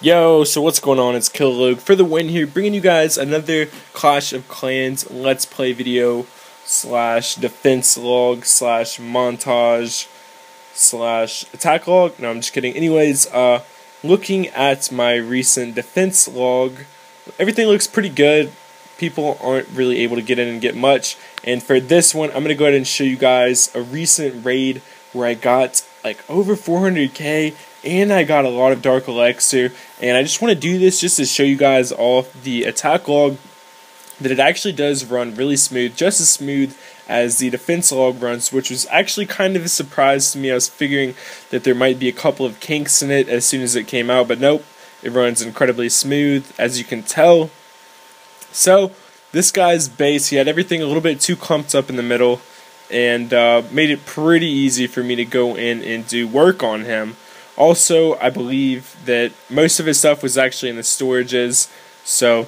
Yo, so what's going on? It's Killogue for the win here, bringing you guys another Clash of Clans Let's Play video slash defense log slash montage slash attack log. No, I'm just kidding. Anyways, looking at my recent defense log, everything looks pretty good. People aren't really able to get in and get much. And for this one, I'm going to go ahead and show you guys a recent raid where I got like over 400k and I got a lot of dark elixir. And I just want to do this just to show you guys off the attack log that it actually does run really smooth, just as smooth as the defense log runs, which was actually kind of a surprise to me. I was figuring that there might be a couple of kinks in it as soon as it came out, but nope, it runs incredibly smooth, as you can tell. So this guy's base, he had everything a little bit too clumped up in the middle, and made it pretty easy for me to go in and do work on him. Also, I believe that most of his stuff was actually in the storages, so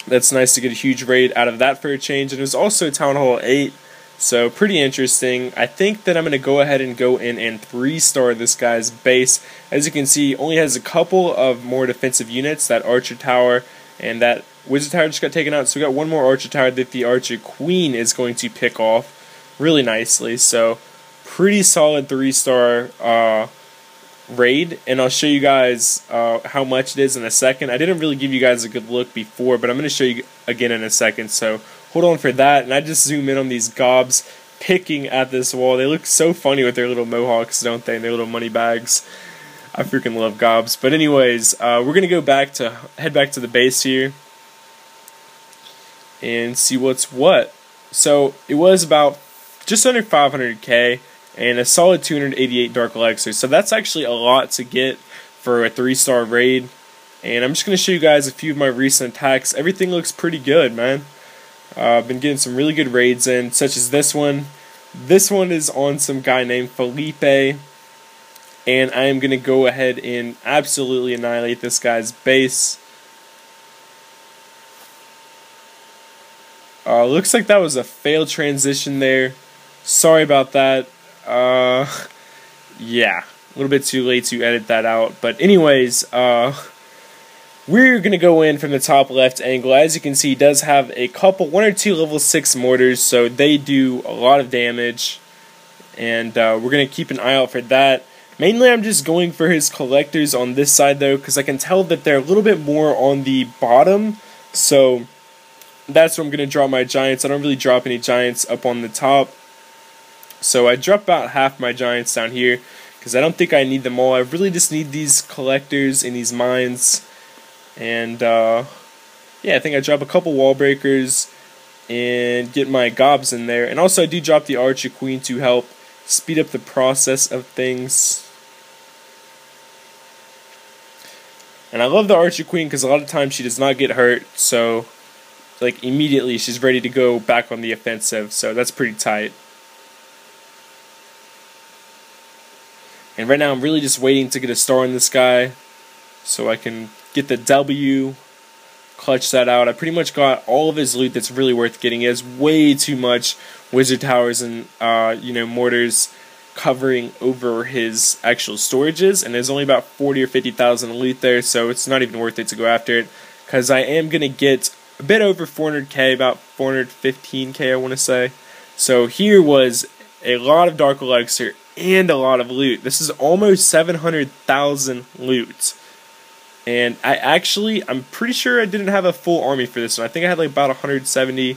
that's nice to get a huge raid out of that for a change. And it was also Town Hall 8, so pretty interesting. I think that I'm going to go ahead and go in and 3-star this guy's base. As you can see, he only has a couple of more defensive units, that Archer Tower and that Wizard Tower just got taken out, so we got one more Archer Tower that the Archer Queen is going to pick off really nicely. So pretty solid 3-star raid, and I'll show you guys how much it is in a second. I didn't really give you guys a good look before, but I'm going to show you again in a second, so hold on for that. And I just zoom in on these gobs picking at this wall. They look so funny with their little mohawks, don't they, and their little money bags. I freaking love gobs. But anyways, we're going to head back to the base here and see what's what. So it was about just under 500k and a solid 288 dark elixir. So that's actually a lot to get for a 3-star raid. And I'm just going to show you guys a few of my recent attacks. Everything looks pretty good, man. I've been getting some really good raids in, such as this one. This one is on some guy named Felipe, and I am going to go ahead and absolutely annihilate this guy's base. Looks like that was a failed transition there. Sorry about that. Yeah, a little bit too late to edit that out. But anyways, we're going to go in from the top left angle. As you can see, he does have a couple, 1 or 2 level 6 mortars, so they do a lot of damage. And we're going to keep an eye out for that. Mainly I'm just going for his collectors on this side though, because I can tell that they're a little bit more on the bottom. So that's where I'm going to drop my giants. I don't really drop any giants up on the top. So I drop about half my giants down here because I don't think I need them all. I really just need these collectors and these mines. And yeah, I think I drop a couple wall breakers and get my gobs in there. And also I do drop the Archer Queen to help speed up the process of things. And I love the Archer Queen because a lot of times she does not get hurt. So like immediately she's ready to go back on the offensive. So that's pretty tight. And right now I'm really just waiting to get a star in this guy so I can get the W, clutch that out. I pretty much got all of his loot that's really worth getting. He has way too much Wizard Towers and mortars covering over his actual storages, and there's only about 40 or 50,000 loot there, so it's not even worth it to go after it, because I am going to get a bit over 400k, about 415k I want to say. So here was a lot of dark elixir and a lot of loot. This is almost 700,000 loot. And I'm pretty sure I didn't have a full army for this one. I think I had like about 170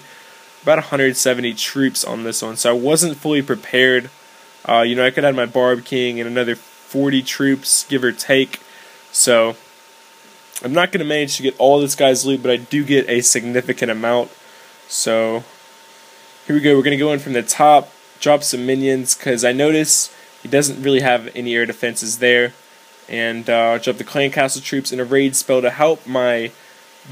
troops on this one. So I wasn't fully prepared. You know, I could have my Barb King and another 40 troops, give or take. So I'm not going to manage to get all this guy's loot, but I do get a significant amount. So here we go. We're going to go in from the top, drop some minions, because I notice he doesn't really have any air defenses there. And drop the clan castle troops in a raid spell to help my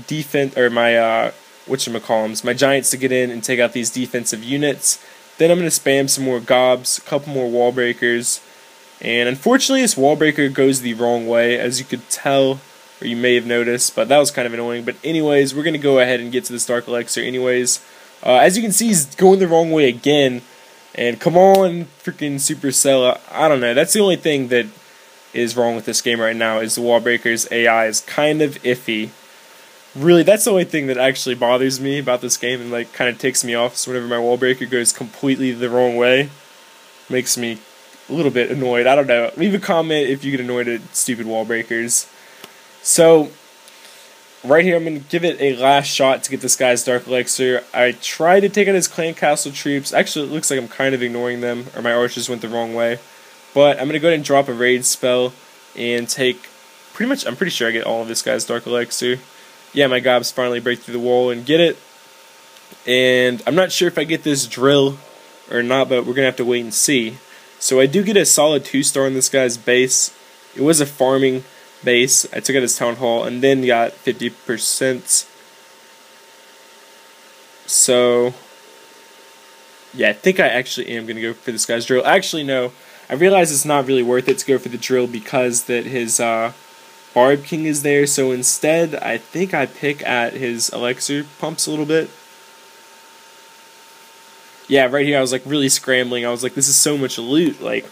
defense, or my whatchamacallums, my giants to get in and take out these defensive units. Then I'm going to spam some more gobs, a couple more wall breakers, and unfortunately this wall breaker goes the wrong way, as you could tell, or you may have noticed, but that was kind of annoying. But anyways, we're going to go ahead and get to this dark elixir anyways. As you can see, he's going the wrong way again, and come on, freaking Supercell, I don't know, that's the only thing that is wrong with this game right now is the wall breaker's AI is kind of iffy. Really, that's the only thing that actually bothers me about this game and like kind of takes me off. So whenever my wall breaker goes completely the wrong way, makes me a little bit annoyed. I don't know. Leave a comment if you get annoyed at stupid wall breakers. So right here, I'm going to give it a last shot to get this guy's Dark Elixir. I tried to take out his clan castle troops. Actually, it looks like I'm kind of ignoring them, or my archers went the wrong way. But I'm going to go ahead and drop a raid spell and take pretty much, I'm pretty sure I get all of this guy's Dark Elixir. Yeah, my gobs finally break through the wall and get it. And I'm not sure if I get this drill or not, but we're going to have to wait and see. So I do get a solid 2-star on this guy's base. It was a farming base. I took out his town hall and then got 50%. So yeah, I think I actually am going to go for this guy's drill. Actually, no. I realize it's not really worth it to go for the drill because that his barb king is there. So instead, I think I pick at his elixir pumps a little bit. Yeah, right here I was like really scrambling. I was like, this is so much loot. Like,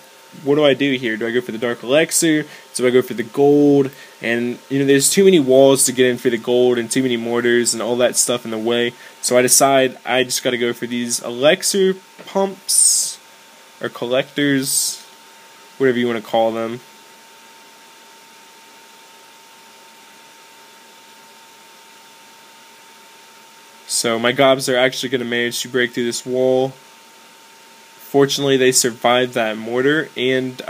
what do I do here? Do I go for the Dark Elixir? Do I go for the gold? And, you know, there's too many walls to get in for the gold and too many mortars and all that stuff in the way. So I decide I just got to go for these elixir pumps or collectors, whatever you want to call them. So my gobs are actually going to manage to break through this wall. Fortunately, they survived that mortar, and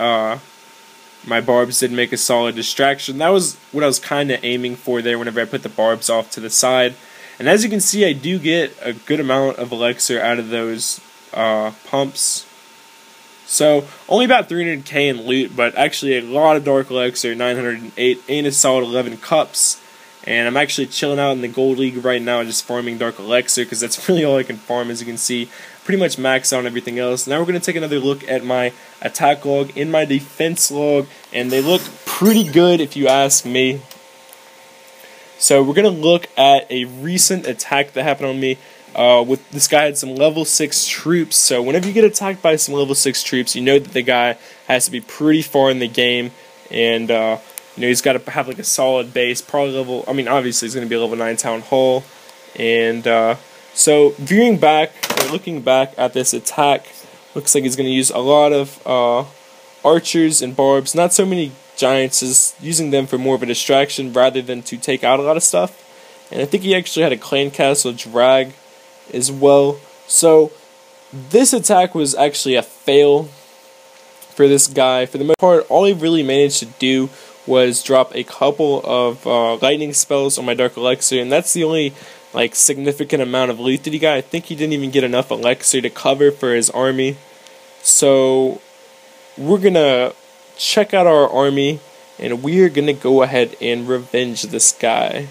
my barbs did make a solid distraction. That was what I was kind of aiming for there whenever I put the barbs off to the side. And as you can see, I do get a good amount of elixir out of those pumps. So, only about 300k in loot, but actually a lot of Dark Elixir, 908, and a solid 11 cups. And I'm actually chilling out in the Gold League right now, just farming Dark Elixir, because that's really all I can farm, as you can see. Pretty much maxed out on everything else. Now we're going to take another look at my attack log and my defense log, and they look pretty good if you ask me. So we're going to look at a recent attack that happened on me. With this guy had some level 6 troops, so whenever you get attacked by some level 6 troops, you know that the guy has to be pretty far in the game, and you know, he's got to have like a solid base, probably level, I mean obviously he's going to be a level 9 town hall, and so viewing back, or looking back at this attack, looks like he's going to use a lot of archers and barbs, not so many giants, is using them for more of a distraction rather than to take out a lot of stuff. And I think he actually had a clan castle drag as well. So this attack was actually a fail for this guy. For the most part, all he really managed to do was drop a couple of lightning spells on my Dark Elixir, and that's the only like significant amount of loot that he got. I think he didn't even get enough elixir to cover for his army. So we're gonna check out our army, and we're gonna go ahead and revenge this guy.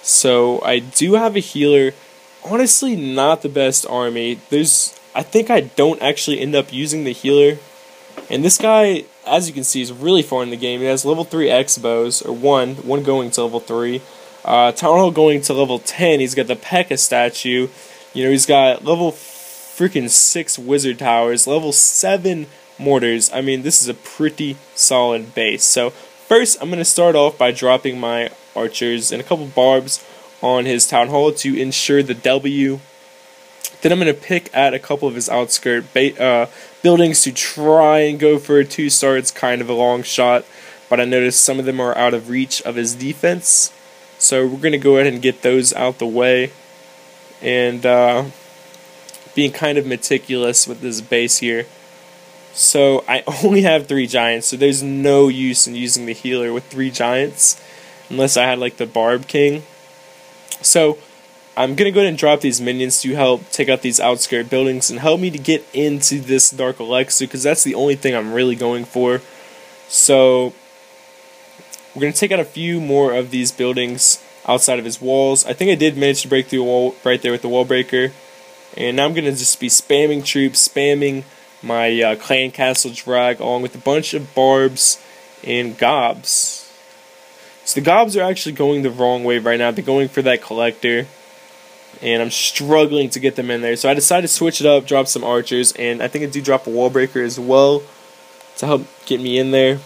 So I do have a healer. Honestly, not the best army. I think I don't actually end up using the healer. And this guy, as you can see, is really far in the game. He has level 3 xbows, or one going to level 3. Town Hall going to level 10. He's got the Pekka statue. You know, he's got level freaking 6 wizard towers, level 7 mortars. I mean, this is a pretty solid base. So first, I'm going to start off by dropping my archers and a couple barbs on his town hall to ensure the W. Then I'm going to pick at a couple of his outskirt buildings to try and go for a 2-star. It's kind of a long shot, but I noticed some of them are out of reach of his defense. So we're going to go ahead and get those out the way. And being kind of meticulous with this base here. So I only have 3 giants, so there's no use in using the healer with 3 giants. Unless I had like the Barb King. So I'm going to go ahead and drop these minions to help take out these outskirt buildings and help me to get into this Dark Elixir, because that's the only thing I'm really going for. So we're going to take out a few more of these buildings outside of his walls. I think I did manage to break through a wall right there with the wall breaker. And now I'm going to just be spamming troops, spamming my clan castle drag along with a bunch of barbs and gobs. So the gobs are actually going the wrong way right now. They're going for that collector, and I'm struggling to get them in there. So I decided to switch it up, drop some archers, and I think I do drop a wall breaker as well to help get me in there.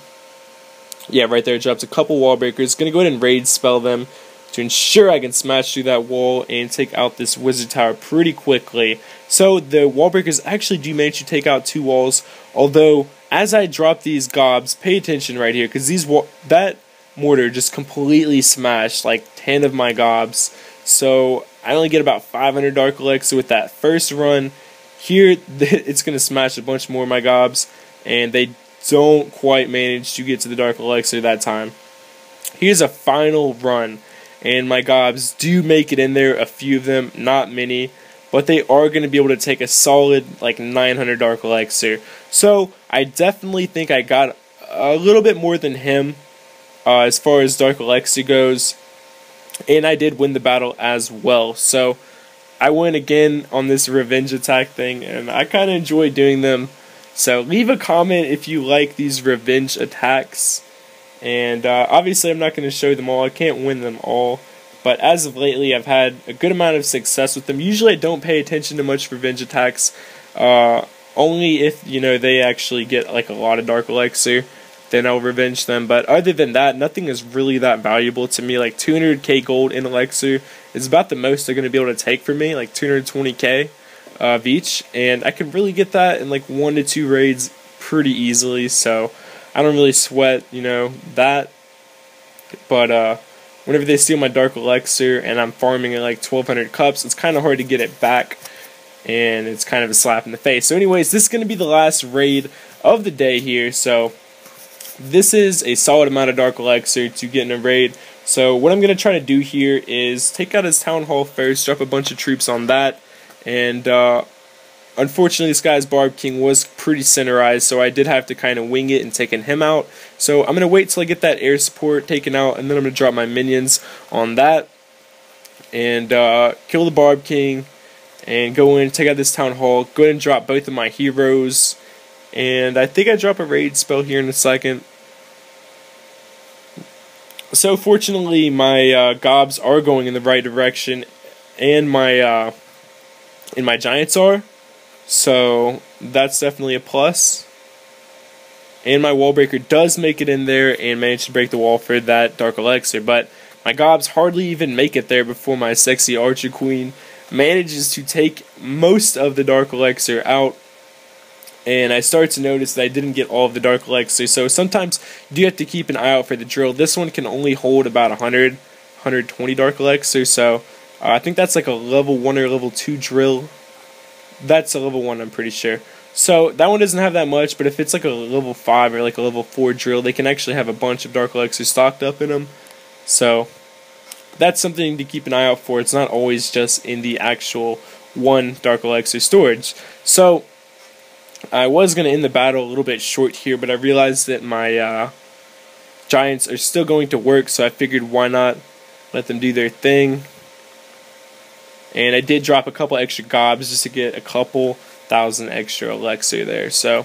Yeah, right there, it drops a couple wall breakers. Gonna go ahead and raid spell them to ensure I can smash through that wall and take out this wizard tower pretty quickly. So the wall breakers actually do manage to take out 2 walls, although as I drop these gobs, pay attention right here, because that mortar just completely smashed like 10 of my gobs. So I only get about 500 dark elixir with that first run. Here, it's going to smash a bunch more of my gobs, and they don't quite manage to get to the dark elixir that time. Here's a final run, and my gobs do make it in there, a few of them, not many, but they are going to be able to take a solid like 900 dark elixir. So I definitely think I got a little bit more than him as far as dark elixir goes, and I did win the battle as well. So I win again on this revenge attack thing, and I kind of enjoy doing them. So leave a comment if you like these revenge attacks. And obviously I'm not going to show them all, I can't win them all, but as of lately I've had a good amount of success with them. Usually I don't pay attention to much revenge attacks, only if, you know, they actually get like a lot of dark elixir, then I'll revenge them. But other than that, nothing is really that valuable to me. Like 200k gold in elixir is about the most they're going to be able to take for me, like 220k of each, and I can really get that in like 1 to 2 raids pretty easily, so I don't really sweat, you know, that. But whenever they steal my dark elixir and I'm farming at like 1200 cups, it's kind of hard to get it back, and it's kind of a slap in the face. So anyways, this is going to be the last raid of the day here, so this is a solid amount of dark elixir to get in a raid. So what I'm going to try to do here is take out his town hall first, drop a bunch of troops on that, and unfortunately this guy's barb king was pretty centerized, so I did have to kind of wing it and taking him out. So I'm going to wait till I get that air support taken out, and then I'm going to drop my minions on that and kill the barb king and go in, take out this town hall, go ahead and drop both of my heroes, and I think I drop a raid spell here in a second. So fortunately my gobs are going in the right direction, and my giants are, so that's definitely a plus. And my wall breaker does make it in there and manage to break the wall for that dark elixir, but my gobs hardly even make it there before my sexy archer queen manages to take most of the dark elixir out. And I start to notice that I didn't get all of the dark elixir, so sometimes you do have to keep an eye out for the drill. This one can only hold about 120 dark elixir, so I think that's like a level 1 or level 2 drill. That's a level 1, I'm pretty sure. So that one doesn't have that much, but if it's like a level 5 or like a level 4 drill, they can actually have a bunch of dark elixir stocked up in them. So that's something to keep an eye out for. It's not always just in the actual 1 dark elixir storage. So I was going to end the battle a little bit short here, but I realized that my giants are still going to work, so I figured why not let them do their thing. And I did drop a couple extra gobs just to get a couple thousand extra elixir there. So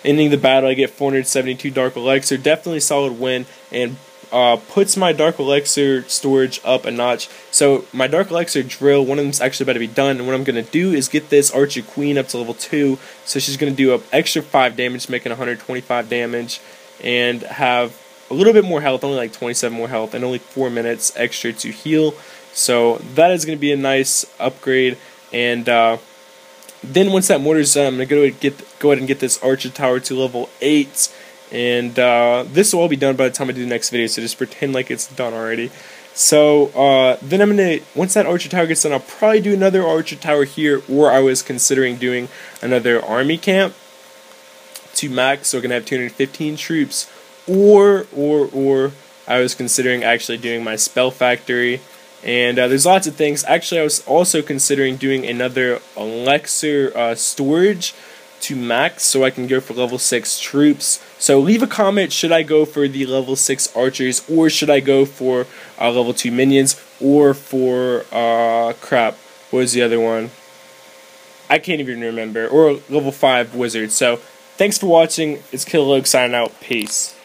ending the battle, I get 472 dark elixir. Definitely solid win, and puts my dark elixir storage up a notch. So my dark elixir drill, one of them's actually about to be done, and what I'm going to do is get this archer queen up to level 2, so she's going to do an extra 5 damage, making 125 damage, and have a little bit more health, only like 27 more health, and only 4 minutes extra to heal. So that is going to be a nice upgrade. And then once that mortar's done, I'm going to go ahead and get this archer tower to level 8. And this will all be done by the time I do the next video, so just pretend like it's done already. So then I'm going to, once that archer tower gets done, I'll probably do another archer tower here, or I was considering doing another army camp to max, so we're going to have 215 troops, or I was considering actually doing my spell factory. And there's lots of things. Actually, I was also considering doing another elixir storage to max, so I can go for level 6 troops. So leave a comment, should I go for the level 6 archers, or should I go for level 2 minions, or for, crap, what was the other one? I can't even remember. Or level 5 wizards. So thanks for watching. It's Killer Logue signing out. Peace.